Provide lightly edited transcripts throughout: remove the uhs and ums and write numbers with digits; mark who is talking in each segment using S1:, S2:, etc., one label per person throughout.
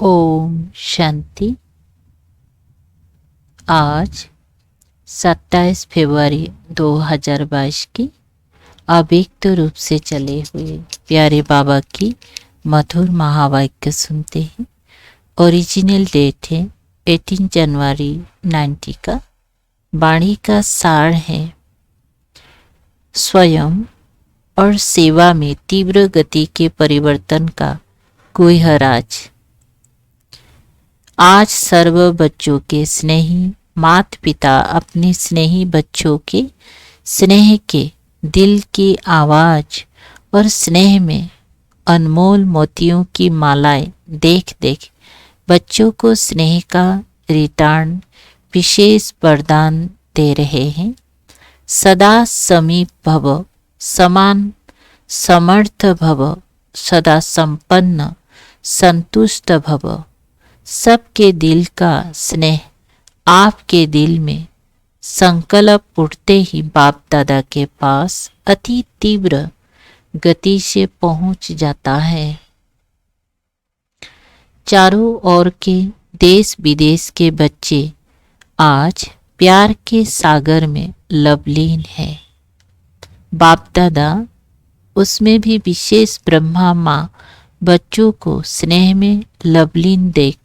S1: ओम शांति। आज 27 फरवरी 2022 की अव्यक्त रूप से चले हुए प्यारे बाबा की मधुर महावाक्य सुनते हैं। ओरिजिनल डेट है 18 जनवरी 90 का। वाणी का सार है, स्वयं और सेवा में तीव्र गति के परिवर्तन का गुह्य राज। आज सर्व बच्चों के स्नेही माता पिता अपने स्नेही बच्चों के स्नेह के दिल की आवाज और स्नेह में अनमोल मोतियों की मालाएं देख देख बच्चों को स्नेह का रिटर्न विशेष वरदान दे रहे हैं। सदा समीप भव, समान समर्थ भव, सदा संपन्न संतुष्ट भव। सबके दिल का स्नेह आपके दिल में संकल्प उठते ही बाप दादा के पास अति तीव्र गति से पहुंच जाता है। चारों ओर के देश विदेश के बच्चे आज प्यार के सागर में लवलीन है। बाप दादा उसमें भी विशेष ब्रह्मा माँ बच्चों को स्नेह में लवलीन देख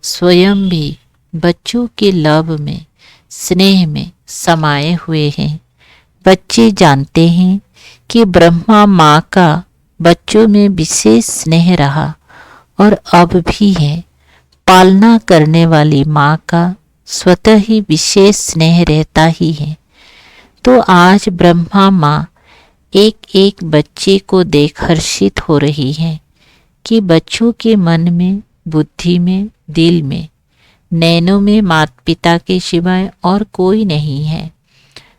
S1: स्वयं भी बच्चों के लव में स्नेह में समाये हुए हैं। बच्चे जानते हैं कि ब्रह्मा माँ का बच्चों में विशेष स्नेह रहा और अब भी है। पालना करने वाली माँ का स्वतः ही विशेष स्नेह रहता ही है। तो आज ब्रह्मा माँ एक एक बच्चे को देख हर्षित हो रही है कि बच्चों के मन में, बुद्धि में, दिल में, नैनों में माता पिता के सिवाय और कोई नहीं है।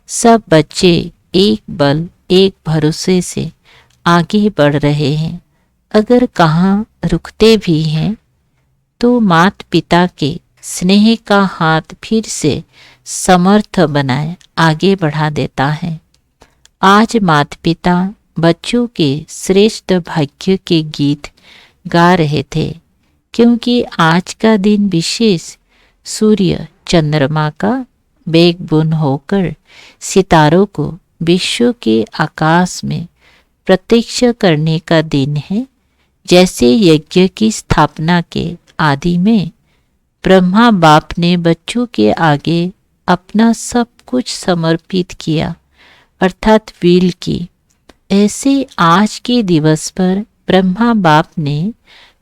S1: सब बच्चे एक बल एक भरोसे से आगे बढ़ रहे हैं। अगर कहाँ रुकते भी हैं तो माता पिता के स्नेह का हाथ फिर से समर्थ बनाए आगे बढ़ा देता है। आज माता पिता बच्चों के श्रेष्ठ भाग्य के गीत गा रहे थे, क्योंकि आज का दिन विशेष सूर्य चंद्रमा का बेगबुन होकर सितारों को विश्व के आकाश में प्रत्यक्ष करने का दिन है। जैसे यज्ञ की स्थापना के आदि में ब्रह्मा बाप ने बच्चों के आगे अपना सब कुछ समर्पित किया, अर्थात विल की। ऐसे आज के दिवस पर ब्रह्मा बाप ने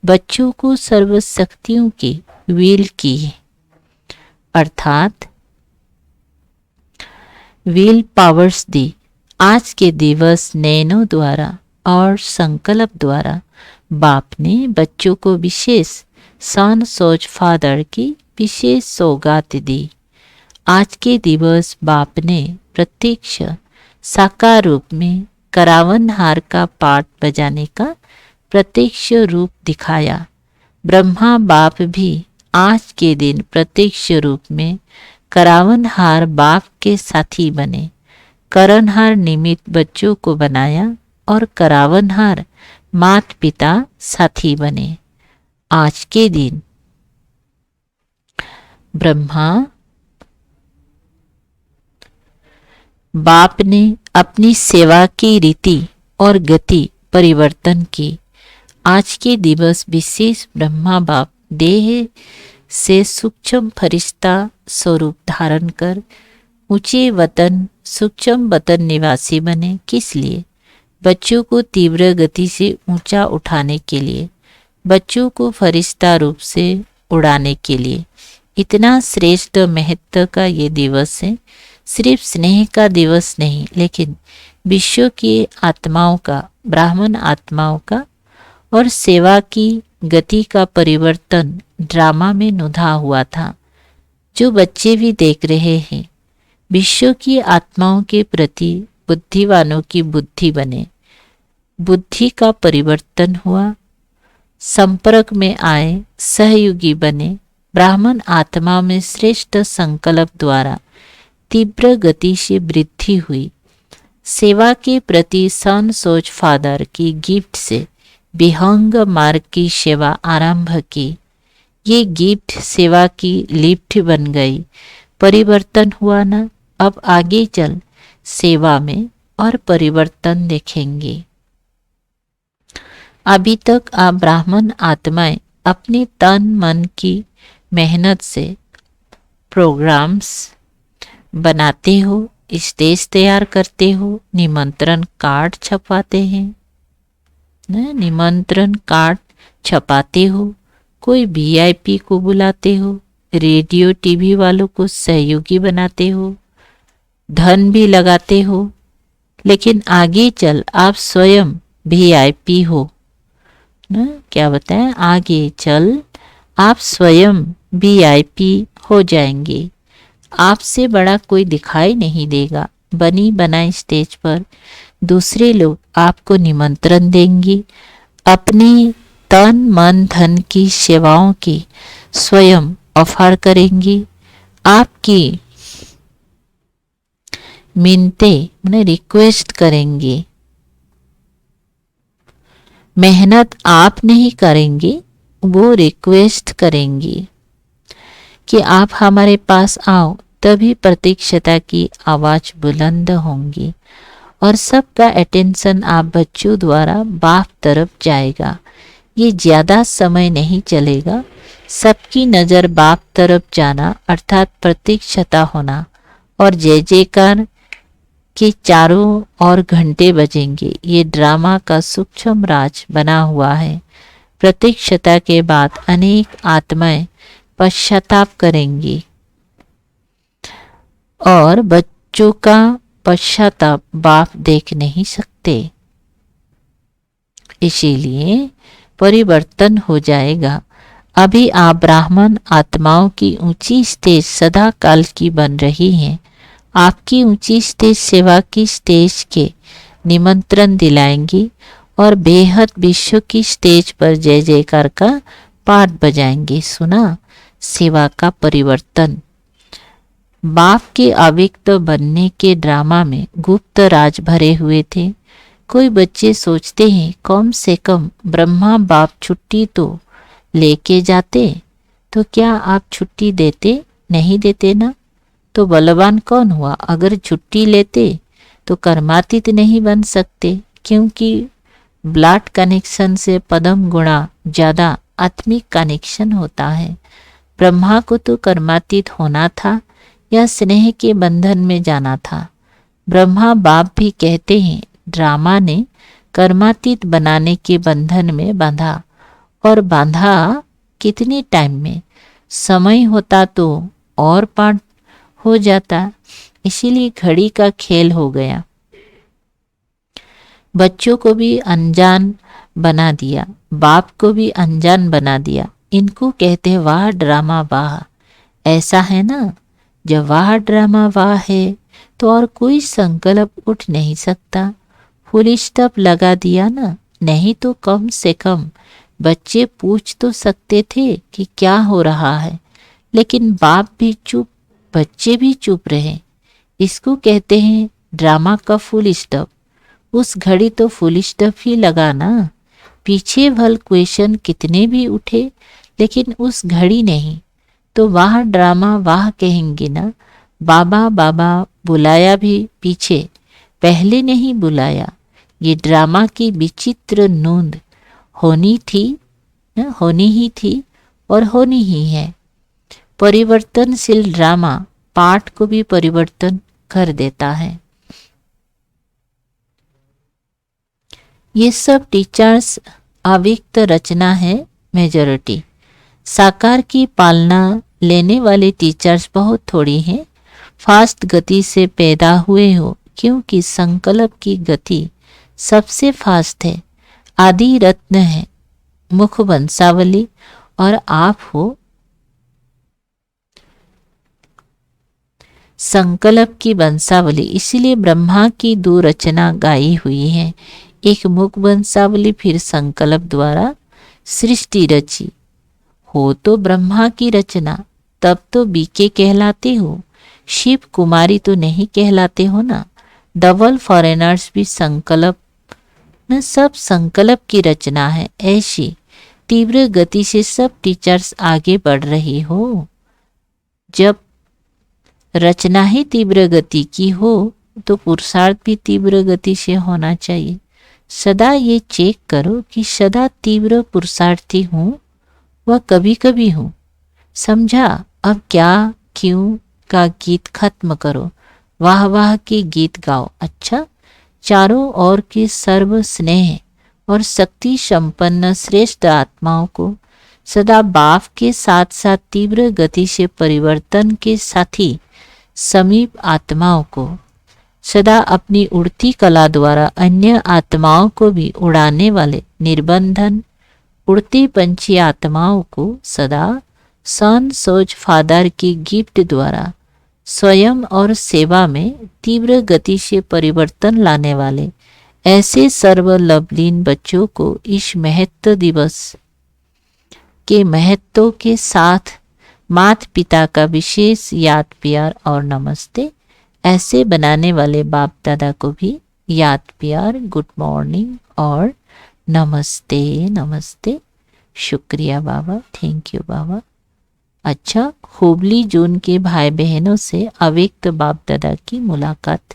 S1: बच्चों को सर्वशक्तियों की विल की, अर्थात विल पावर्स दी। आज के दिवस नैनों द्वारा और संकल्प द्वारा बाप ने बच्चों को विशेष सन सोच फादर की विशेष सौगात दी। आज के दिवस बाप ने प्रत्यक्ष साकार रूप में करावन हार का पाठ बजाने का प्रत्यक्ष रूप दिखाया। ब्रह्मा बाप भी आज के दिन प्रत्यक्ष रूप में करावनहार बाप के साथी बने। करणहार निमित्त बच्चों को बनाया और करावनहार माता पिता साथी बने। आज के दिन ब्रह्मा बाप ने अपनी सेवा की रीति और गति परिवर्तन की। आज के दिवस विशेष ब्रह्मा बाप देह से सूक्ष्म फरिश्ता स्वरूप धारण कर ऊंचे वतन सूक्ष्म वतन निवासी बने। किस लिए? बच्चों को तीव्र गति से ऊंचा उठाने के लिए, बच्चों को फरिश्ता रूप से उड़ाने के लिए। इतना श्रेष्ठ महत्व का ये दिवस है। सिर्फ स्नेह का दिवस नहीं, लेकिन विश्व की आत्माओं का, ब्राह्मण आत्माओं का और सेवा की गति का परिवर्तन ड्रामा में नुधा हुआ था, जो बच्चे भी देख रहे हैं। विश्व की आत्माओं के प्रति बुद्धिवानों की बुद्धि बने, बुद्धि का परिवर्तन हुआ। संपर्क में आए, सहयोगी बने। ब्राह्मण आत्मा में श्रेष्ठ संकल्प द्वारा तीव्र गति से वृद्धि हुई। सेवा के प्रति सन सोच फादर की गिफ्ट से विहंग मार्ग की सेवा आरंभ की। ये गिफ्ट सेवा की लिफ्ट बन गई। परिवर्तन हुआ ना। अब आगे चल सेवा में और परिवर्तन देखेंगे। अभी तक आप ब्राह्मण आत्माएं अपने तन मन की मेहनत से प्रोग्राम्स बनाते हो, स्टेज तैयार करते हो, निमंत्रण कार्ड छपवाते हैं, निमंत्रण कार्ड छपाते हो, कोई वीआईपी को बुलाते हो, रेडियो टीवी वालों को सहयोगी बनाते हो, धन भी लगाते हो। लेकिन आगे चल आप स्वयं वीआईपी हो ना। क्या बताएं, आगे चल आप स्वयं वीआईपी हो जाएंगे। आपसे बड़ा कोई दिखाई नहीं देगा। बनी बनाई स्टेज पर दूसरे लोग आपको निमंत्रण देंगे। अपनी तन मन धन की सेवाओं की स्वयं ऑफर करेंगी। आपकी मिन्नते मैंने रिक्वेस्ट करेंगे। मेहनत आप नहीं करेंगे, वो रिक्वेस्ट करेंगी कि आप हमारे पास आओ। तभी प्रतीक्षता की आवाज बुलंद होंगी और सबका अटेंशन आप बच्चों द्वारा बाप तरफ जाएगा। ये ज्यादा समय नहीं चलेगा। सबकी नजर बाप तरफ जाना अर्थात प्रतीक्षता होना और जय जयकार के चारों ओर घंटे बजेंगे। ये ड्रामा का सूक्ष्म राज बना हुआ है। प्रतीक्षता के बाद अनेक आत्माएं पश्चाताप करेंगी और बच्चों का पश्चाताप बाप देख नहीं सकते। इसीलिए परिवर्तन हो जाएगा। अभी आप ब्राह्मण आत्माओं की ऊंची स्टेज सदा काल की बन रही हैं। आपकी ऊंची स्टेज सेवा की स्टेज के निमंत्रण दिलाएंगी और बेहद विश्व की स्टेज पर जय जयकार का पाठ बजाएंगे। सुना सेवा का परिवर्तन। बाप के अव्यक्त बनने के ड्रामा में गुप्त राज भरे हुए थे। कोई बच्चे सोचते हैं कम से कम ब्रह्मा बाप छुट्टी तो लेके जाते, तो क्या आप छुट्टी देते? नहीं देते ना। तो बलवान कौन हुआ? अगर छुट्टी लेते तो कर्मातीत नहीं बन सकते, क्योंकि ब्लड कनेक्शन से पदम गुणा ज्यादा आत्मिक कनेक्शन होता है। ब्रह्मा को तो कर्मातीत होना था या स्नेह के बंधन में जाना था। ब्रह्मा बाप भी कहते हैं ड्रामा ने कर्मातीत बनाने के बंधन में बांधा। और बांधा कितने टाइम में? समय होता तो और पाठ हो जाता। इसीलिए घड़ी का खेल हो गया। बच्चों को भी अनजान बना दिया, बाप को भी अनजान बना दिया। इनको कहते हैं वाह ड्रामा वाह। ऐसा है ना, जब वाह ड्रामा वाह है तो और कोई संकल्प उठ नहीं सकता। फुल स्टॉप लगा दिया ना। नहीं तो कम से कम बच्चे पूछ तो सकते थे कि क्या हो रहा है। लेकिन बाप भी चुप, बच्चे भी चुप रहे। इसको कहते हैं ड्रामा का फुल स्टॉप। उस घड़ी तो फुल स्टॉप ही लगा ना। पीछे भल क्वेश्चन कितने भी उठे, लेकिन उस घड़ी नहीं। तो वाह ड्रामा वाह कहेंगे ना। बाबा बाबा बुलाया भी पीछे, पहले नहीं बुलाया। ये ड्रामा की विचित्र नोंद होनी थी, होनी ही थी और होनी ही है। परिवर्तनशील ड्रामा पाठ को भी परिवर्तन कर देता है। ये सब टीचर्स अव्यक्त रचना है मेजॉरिटी। साकार की पालना लेने वाले टीचर्स बहुत थोड़ी हैं। फास्ट गति से पैदा हुए हो, क्योंकि संकल्प की गति सबसे फास्ट है। आदि रत्न है मुख वंशावली और आप हो संकल्प की वंशावली। इसीलिए ब्रह्मा की दो रचना गाई हुई है, एक मुख वंशावली, फिर संकल्प द्वारा सृष्टि रची। हो तो ब्रह्मा की रचना, तब तो बीके कहलाते हो। शिव कुमारी तो नहीं कहलाते हो ना। डबल फॉरेनर्स भी संकल्प न, सब संकल्प की रचना है। ऐसी तीव्र गति से सब टीचर्स आगे बढ़ रही हो। जब रचना ही तीव्र गति की हो तो पुरुषार्थ भी तीव्र गति से होना चाहिए। सदा ये चेक करो कि सदा तीव्र पुरुषार्थी हूँ व कभी कभी हूँ। समझा? अब क्या क्यों का गीत खत्म करो, वाह वाह के गीत गाओ। अच्छा, चारों ओर के सर्व स्नेह और शक्ति संपन्न श्रेष्ठ आत्माओं को सदा बाप के साथ साथ तीव्र गति से परिवर्तन के साथी समीप आत्माओं को सदा अपनी उड़ती कला द्वारा अन्य आत्माओं को भी उड़ाने वाले निर्बंधन उड़ती पंछी आत्माओं को सदा सन सोज फादर की गिफ्ट द्वारा स्वयं और सेवा में तीव्र गति से परिवर्तन लाने वाले ऐसे सर्वलवलीन बच्चों को इस महत्व दिवस के महत्व के साथ माता पिता का विशेष याद प्यार और नमस्ते। ऐसे बनाने वाले बाप दादा को भी याद प्यार, गुड मॉर्निंग और नमस्ते नमस्ते। शुक्रिया बाबा, थैंक यू बाबा। अच्छा, हुबली जोन के भाई बहनों से अव्यक्त बाप दादा की मुलाकात।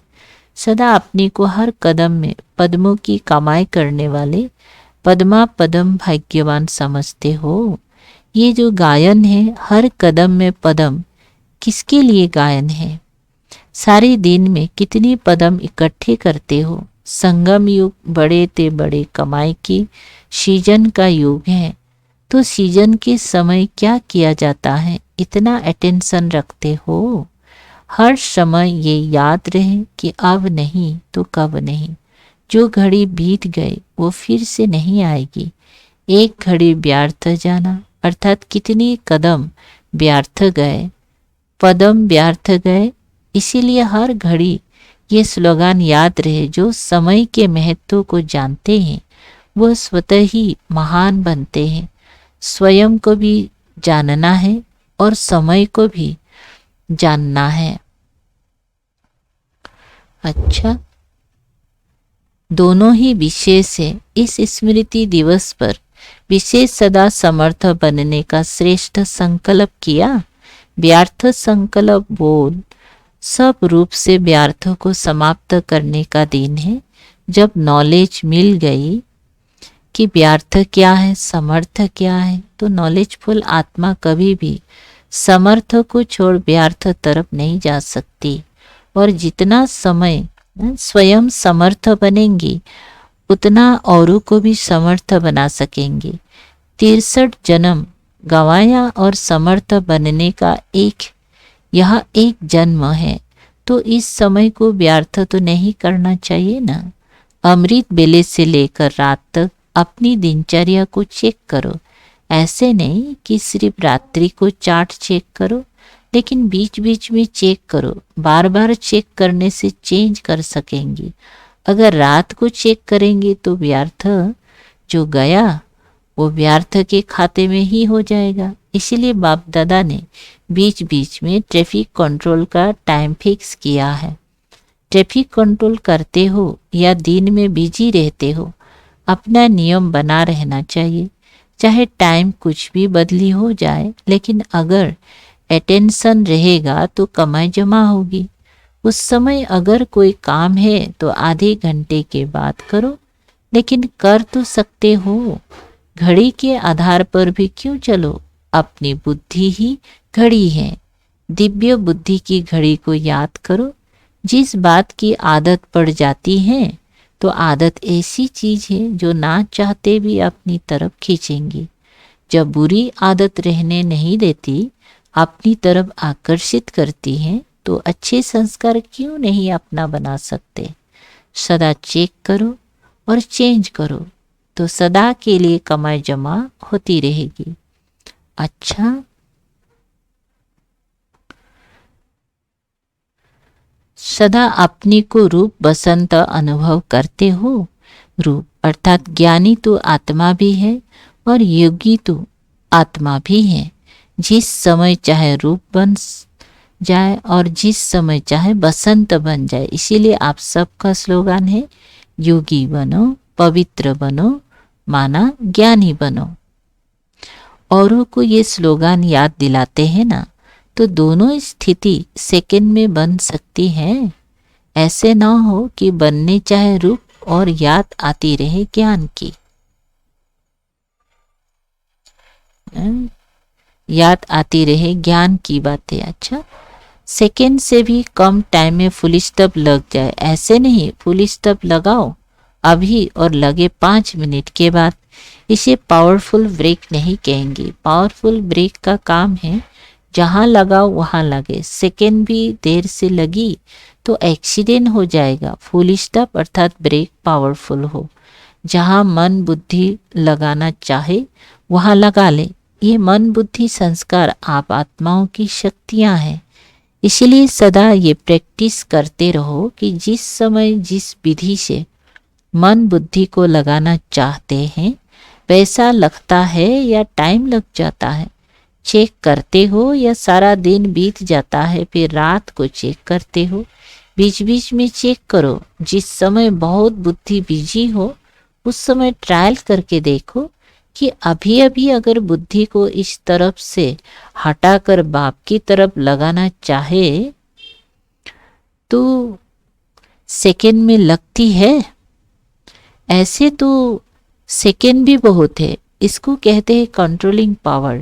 S1: सदा अपने को हर कदम में पद्मों की कमाई करने वाले पद्मा पदम भाग्यवान समझते हो। ये जो गायन है, हर कदम में पदम, किसके लिए गायन है? सारे दिन में कितनी पदम इकट्ठे करते हो? संगम युग बड़े ते बड़े कमाई की सीजन का युग है, तो सीजन के समय क्या किया जाता है? इतना अटेंशन रखते हो। हर समय ये याद रहे कि अब नहीं तो कब नहीं। जो घड़ी बीत गई वो फिर से नहीं आएगी। एक घड़ी व्यर्थ जाना अर्थात कितनी कदम व्यर्थ गए, पदम व्यर्थ गए। इसीलिए हर घड़ी ये स्लोगान याद रहे, जो समय के महत्व को जानते हैं वो स्वतः ही महान बनते हैं। स्वयं को भी जानना है और समय को भी जानना है। अच्छा, दोनों ही विशेष है। इस स्मृति दिवस पर विशेष सदा समर्थ बनने का श्रेष्ठ संकल्प किया। व्यर्थ संकल्प बोल सब रूप से व्यर्थ को समाप्त करने का दिन है। जब नॉलेज मिल गई कि व्यर्थ क्या है, समर्थ क्या है, तो नॉलेजफुल आत्मा कभी भी समर्थ को छोड़ व्यर्थ तरफ नहीं जा सकती। और जितना समय स्वयं समर्थ बनेंगी उतना औरों को भी समर्थ बना सकेंगे। 63 जन्म गंवाया और समर्थ बनने का यह एक जन्म है, तो इस समय को व्यर्थ तो नहीं करना चाहिए ना। अमृत बेले से लेकर रात तक अपनी दिनचर्या को चेक करो। ऐसे नहीं कि सिर्फ रात्रि को चार्ट चेक करो, लेकिन बीच बीच में चेक करो। बार बार चेक करने से चेंज कर सकेंगी। अगर रात को चेक करेंगे तो व्यर्थ जो गया वो व्यर्थ के खाते में ही हो जाएगा। इसीलिए बाप दादा ने बीच बीच में ट्रैफिक कंट्रोल का टाइम फिक्स किया है। ट्रैफिक कंट्रोल करते हो या दिन में बिजी रहते हो, अपना नियम बना रहना चाहिए। चाहे टाइम कुछ भी बदली हो जाए, लेकिन अगर अटेंशन रहेगा तो कमाई जमा होगी। उस समय अगर कोई काम है तो आधे घंटे के बाद करो, लेकिन कर तो सकते हो। घड़ी के आधार पर भी क्यों चलो, अपनी बुद्धि ही घड़ी है। दिव्य बुद्धि की घड़ी को याद करो। जिस बात की आदत पड़ जाती है तो आदत ऐसी चीज है जो ना चाहते भी अपनी तरफ खींचेंगी। जब बुरी आदत रहने नहीं देती, अपनी तरफ आकर्षित करती है, तो अच्छे संस्कार क्यों नहीं अपना बना सकते। सदा चेक करो और चेंज करो, तो सदा के लिए कमाई जमा होती रहेगी। अच्छा, सदा अपनी को रूप बसंत अनुभव करते हो। रूप अर्थात ज्ञानी तो आत्मा भी है और योगी तो आत्मा भी है। जिस समय चाहे रूप बन जाए और जिस समय चाहे बसंत बन जाए। इसीलिए आप सबका स्लोगान है, योगी बनो, पवित्र बनो, माना ज्ञानी बनो। औरों को ये स्लोगन याद दिलाते हैं ना, तो दोनों स्थिति सेकंड में बन सकती है। ऐसे ना हो कि बनने चाहे रूप और याद आती रहे ज्ञान की। याद आती रहे ज्ञान की बातें। अच्छा, सेकेंड से भी कम टाइम में फुल स्टॉप लग जाए, ऐसे नहीं। फुल स्टॉप लगाओ अभी और लगे 5 मिनट के बाद। इसे पावरफुल ब्रेक नहीं कहेंगे। पावरफुल ब्रेक का काम है जहां लगाओ वहां लगे। सेकेंड भी देर से लगी तो एक्सीडेंट हो जाएगा। फुल स्टॉप अर्थात ब्रेक पावरफुल हो, जहां मन बुद्धि लगाना चाहे वहां लगा ले। ये मन बुद्धि संस्कार आप आत्माओं की शक्तियां हैं। इसलिए सदा ये प्रैक्टिस करते रहो कि जिस समय जिस विधि से मन बुद्धि को लगाना चाहते हैं पैसा लगता है या टाइम लग जाता है, चेक करते हो या सारा दिन बीत जाता है फिर रात को चेक करते हो। बीच बीच में चेक करो। जिस समय बहुत बुद्धि बिजी हो उस समय ट्रायल करके देखो कि अभी अभी अगर बुद्धि को इस तरफ से हटाकर बाप की तरफ लगाना चाहे तो सेकेंड में लगती है। ऐसे तो सेकेंड भी बहुत है। इसको कहते हैं कंट्रोलिंग पावर।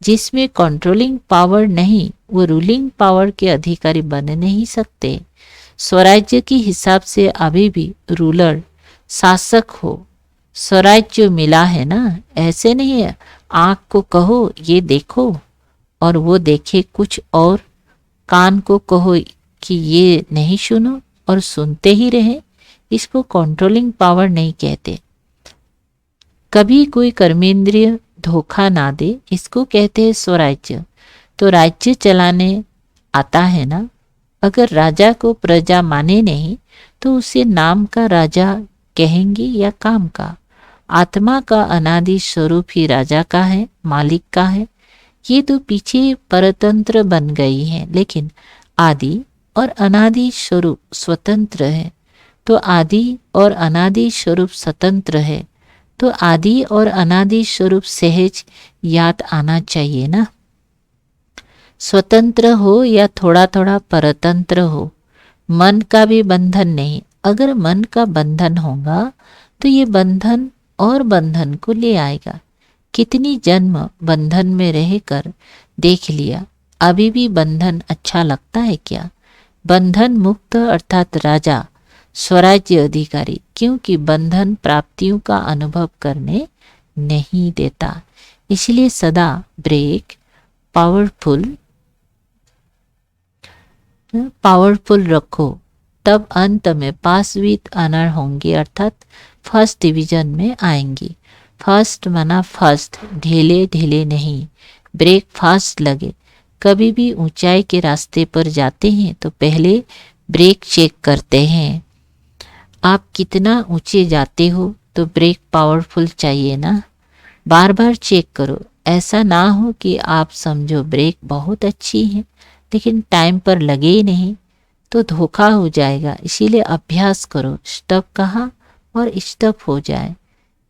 S1: जिसमें कंट्रोलिंग पावर नहीं वो रूलिंग पावर के अधिकारी बन नहीं सकते। स्वराज्य के हिसाब से अभी भी रूलर शासक हो। स्वराज्य मिला है ना, ऐसे नहीं है आँख को कहो ये देखो और वो देखे कुछ और, कान को कहो कि ये नहीं सुनो और सुनते ही रहे। इसको कंट्रोलिंग पावर नहीं कहते। कभी कोई कर्मेंद्रिय धोखा ना दे, इसको कहते हैं स्वराज्य। तो राज्य चलाने आता है ना, अगर राजा को प्रजा माने नहीं तो उसे नाम का राजा कहेंगे या काम का। आत्मा का अनादि स्वरूप ही राजा का है, मालिक का है। ये तो पीछे परतंत्र बन गई है, लेकिन आदि और अनादि स्वरूप स्वतंत्र है। तो आदि और अनादि स्वरूप स्वतंत्र है तो आदि और अनादि स्वरूप सहज याद आना चाहिए ना। स्वतंत्र हो या थोड़ा थोड़ा परतंत्र हो, मन का भी बंधन नहीं। अगर मन का बंधन होगा तो ये बंधन और बंधन को ले आएगा। कितनी जन्म बंधन में रहकर देख लिया, अभी भी बंधन अच्छा लगता है क्या? बंधन मुक्त अर्थात राजा, स्वराज्य अधिकारी, क्योंकि बंधन प्राप्तियों का अनुभव करने नहीं देता। इसलिए सदा ब्रेक पावरफुल रखो, तब अंत में पास विद ऑनर होंगे अर्थात फर्स्ट डिवीजन में आएंगी। फर्स्ट माना फर्स्ट, ढीले ढीले नहीं, ब्रेक फास्ट लगे। कभी भी ऊंचाई के रास्ते पर जाते हैं तो पहले ब्रेक चेक करते हैं। आप कितना ऊंचे जाते हो तो ब्रेक पावरफुल चाहिए ना, बार बार चेक करो। ऐसा ना हो कि आप समझो ब्रेक बहुत अच्छी है लेकिन टाइम पर लगे ही नहीं, तो धोखा हो जाएगा। इसीलिए अभ्यास करो, स्टॉप कहाँ और स्टॉप हो जाए।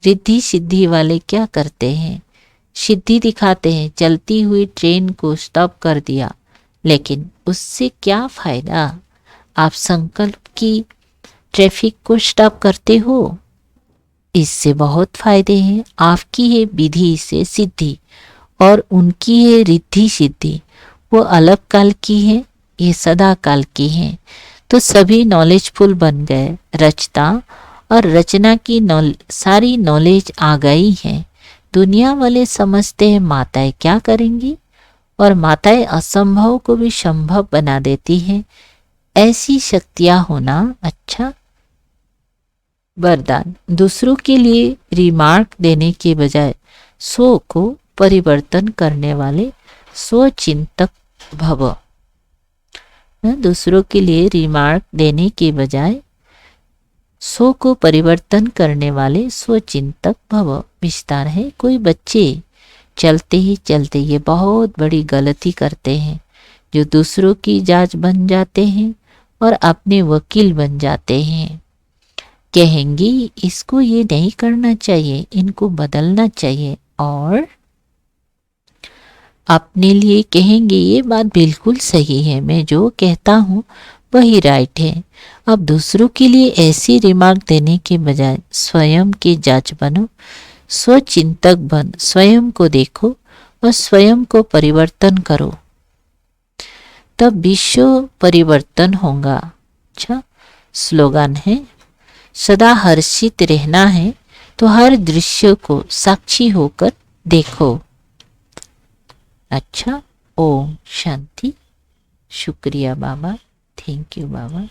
S1: रिद्धि सिद्धि वाले क्या करते हैं, सिद्धि दिखाते हैं, चलती हुई ट्रेन को स्टॉप कर दिया, लेकिन उससे क्या फायदा? आप संकल्प की ट्रैफिक को स्टॉप करते हो, इससे बहुत फायदे हैं। आपकी है विधि से सिद्धि और उनकी है रिद्धि सिद्धि, वो अलग काल की है, ये सदा काल की है। तो सभी नॉलेजफुल बन गए। रचता और रचना की सारी नॉलेज आ गई है। दुनिया वाले समझते हैं माताएं क्या करेंगी, और माताएं असंभव को भी संभव बना देती हैं। ऐसी शक्तियां होना अच्छा वरदान। दूसरों के लिए रिमार्क देने के बजाय स्व को परिवर्तन करने वाले स्वचिंतक भव। दूसरों के लिए रिमार्क देने के बजाय स्व को परिवर्तन करने वाले स्वचिंतक भव। विस्तार है। कोई बच्चे चलते ही चलते ये बहुत बड़ी गलती करते हैं, जो दूसरों की जज बन जाते हैं और अपने वकील बन जाते हैं। कहेंगे इसको ये नहीं करना चाहिए, इनको बदलना चाहिए, और अपने लिए कहेंगे ये बात बिल्कुल सही है, मैं जो कहता हूँ वही राइट है। अब दूसरों के लिए ऐसी रिमार्क देने के बजाय स्वयं की जांच बनो, स्वचिंतक बन, स्वयं को देखो और स्वयं को परिवर्तन करो, तब विश्व परिवर्तन होगा। अच्छा, स्लोगन है सदा हर्षित रहना है तो हर दृश्य को साक्षी होकर देखो। अच्छा, ओम शांति। शुक्रिया बाबा, थैंक यू बाबा।